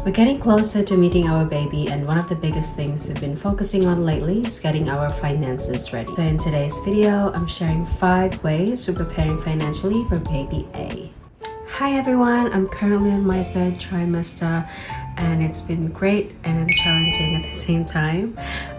We're getting closer to meeting our baby, and one of the biggest things we've been focusing on lately is getting our finances ready. So in today's video, I'm sharing 5 ways we're preparing financially for baby A. Hi everyone, I'm currently in my 3rd trimester and it's been great and challenging at the same time,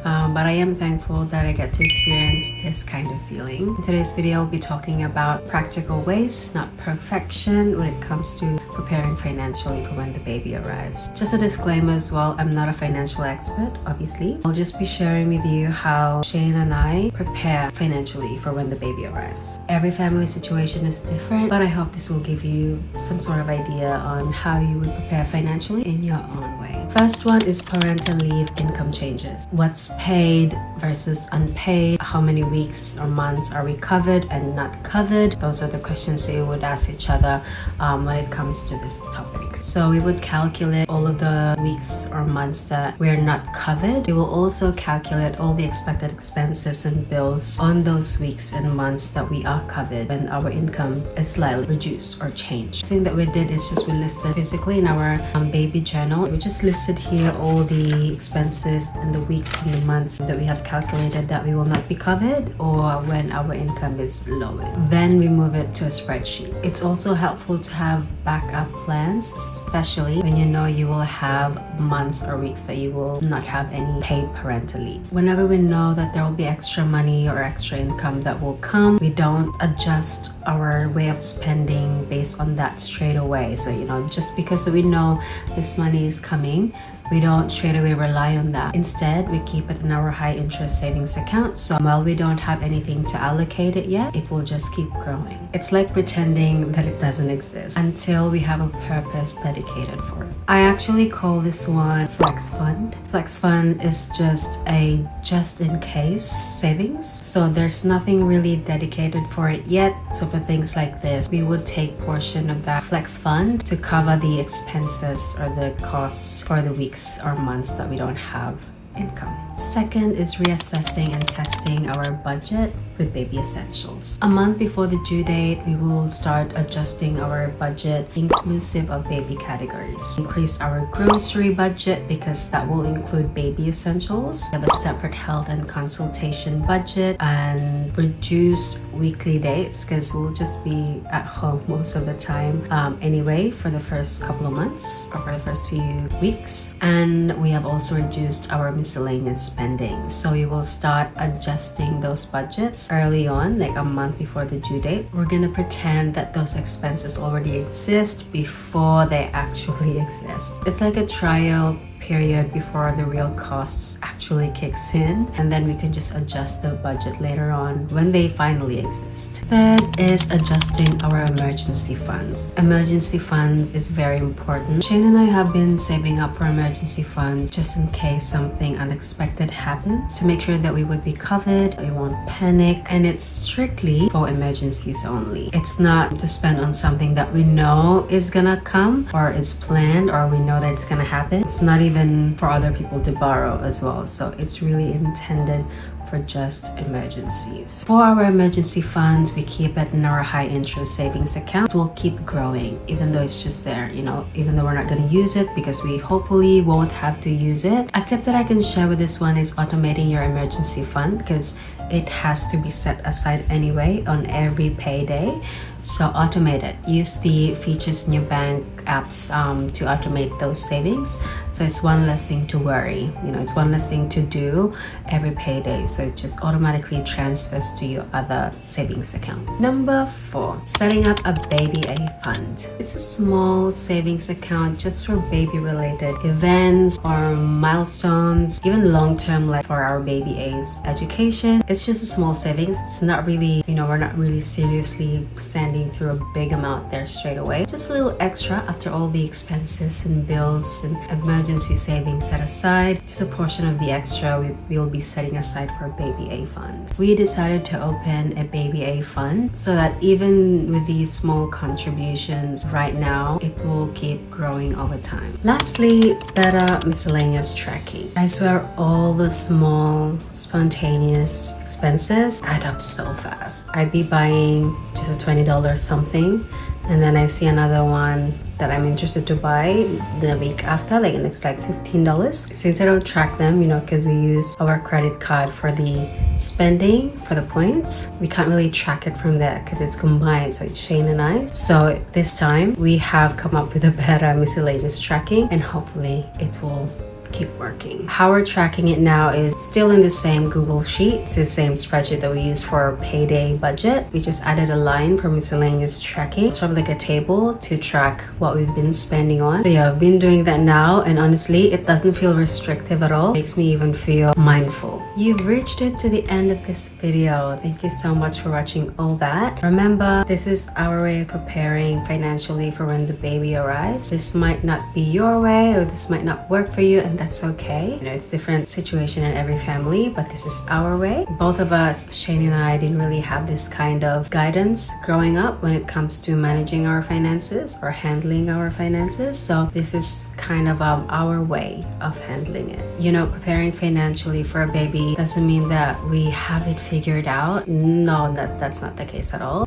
but I am thankful that I get to experience this kind of feeling. In today's video, I'll be talking about practical ways, not perfection, when it comes to preparing financially for when the baby arrives. Just a disclaimer as well, I'm not a financial expert, obviously. I'll just be sharing with you how Shane and I prepare financially for when the baby arrives. Every family situation is different, but I hope this will give you some sort of idea on how you would prepare financially in your own way. First one is parental leave income changes. What's paid versus unpaid? How many weeks or months are we covered and not covered? Those are the questions that you would ask each other when it comes to this topic. So we would calculate all of the weeks or months that we're not covered. We will also calculate all the expected expenses and bills on those weeks and months that we are covered when our income is slightly reduced or changed. The thing that we did is just we listed physically in our baby journal. We just listed here all the expenses and the weeks and the months that we have calculated that we will not be covered or when our income is lower. Then we move it to a spreadsheet. It's also helpful to have backup plans, especially when you know you will have months or weeks that you will not have any paid parental leave. Whenever we know that there will be extra money or extra income that will come, we don't adjust our way of spending based on that straight away. So just because we know this money is coming, we don't straight away rely on that. Instead, we keep it in our high interest savings account. So while we don't have anything to allocate it yet, it will just keep growing. It's like pretending that it doesn't exist until we have a purpose dedicated for it. I actually call this one Flex Fund. Flex Fund is just a just in case savings. So there's nothing really dedicated for it yet. So for things like this, we would take portion of that Flex Fund to cover the expenses or the costs for the weeks or months that we don't have income. Second is reassessing and testing our budget with baby essentials. A month before the due date, we will start adjusting our budget inclusive of baby categories. Increase our grocery budget because that will include baby essentials. We have a separate health and consultation budget and reduced weekly dates because we'll just be at home most of the time anyway for the first couple of months or for the first few weeks. And we have also reduced our miscellaneous spending. So we will start adjusting those budgets early on, like a month before the due date. We're gonna pretend that those expenses already exist before they actually exist. It's like a trial period before the real costs actually kicks in, and then we can just adjust the budget later on when they finally exist. Third is adjusting our emergency funds. Emergency funds is very important. Shane and I have been saving up for emergency funds just in case something unexpected happens to make sure that we would be covered, we won't panic, and it's strictly for emergencies only. It's not to spend on something that we know is gonna come or is planned or we know that it's gonna happen. It's not even for other people to borrow as well. So it's really intended for just emergencies. For our emergency funds, we keep it in our high interest savings account. It will keep growing even though it's just there, even though we're not going to use it because we hopefully won't have to use it. A tip that I can share with this one is automating your emergency fund because it has to be set aside anyway on every payday. So automate it. Use the features in your bank apps to automate those savings. So it's one less thing to worry. It's one less thing to do every payday. So it just automatically transfers to your other savings account. Number 4, setting up a baby A fund. It's a small savings account just for baby related events or milestones, even long-term like for our baby A's education. It's just a small savings. It's not really, we're not really seriously sending through a big amount there straight away. Just a little extra after all the expenses and bills and emergency savings set aside. Just a portion of the extra we'll be setting aside for a baby A fund. We decided to open a baby A fund so that even with these small contributions right now, it will keep growing over time. Lastly, better miscellaneous tracking. I swear all the small spontaneous expenses add up so fast. I'd be buying just a $20 something And then I see another one that I'm interested to buy the week after, like, and it's like $15. Since I don't track them, because we use our credit card for the spending, for the points, we can't really track it from there because it's combined, so it's Shane and I. So this time we have come up with a better miscellaneous tracking, and hopefully it will keep working. How we're tracking it now is still in the same Google Sheet. It's the same spreadsheet that we use for our payday budget. We just added a line for miscellaneous tracking, sort of like a table to track what we've been spending on. So yeah, I've been doing that now, and honestly, it doesn't feel restrictive at all. It makes me even feel mindful. You've reached it to the end of this video. Thank you so much for watching all that. Remember, this is our way of preparing financially for when the baby arrives. This might not be your way, or this might not work for you, and that's okay. It's different situation in every family, but this is our way. Both of us, Shane and I, didn't really have this kind of guidance growing up when it comes to managing our finances or handling our finances. So this is kind of our way of handling it. Preparing financially for a baby doesn't mean that we have it figured out. No, that's not the case at all.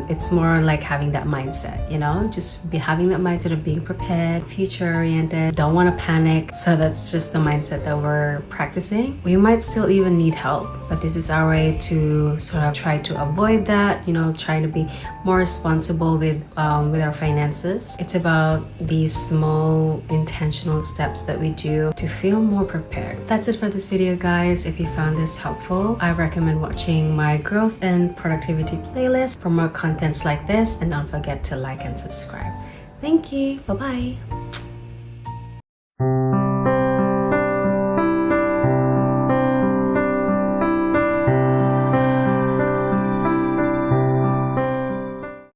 It's more like having that mindset, just having that mindset of being prepared, future oriented, don't want to panic. So that's just the mindset that we're practicing. We might still even need help, but this is our way to sort of try to avoid that, trying to be more responsible with our finances. It's about these small intentional steps that we do to feel more prepared. That's it for this video, guys. If you found this helpful, I recommend watching my growth and productivity playlist for more contents like this, and don't forget to like and subscribe. Thank you. Bye-bye.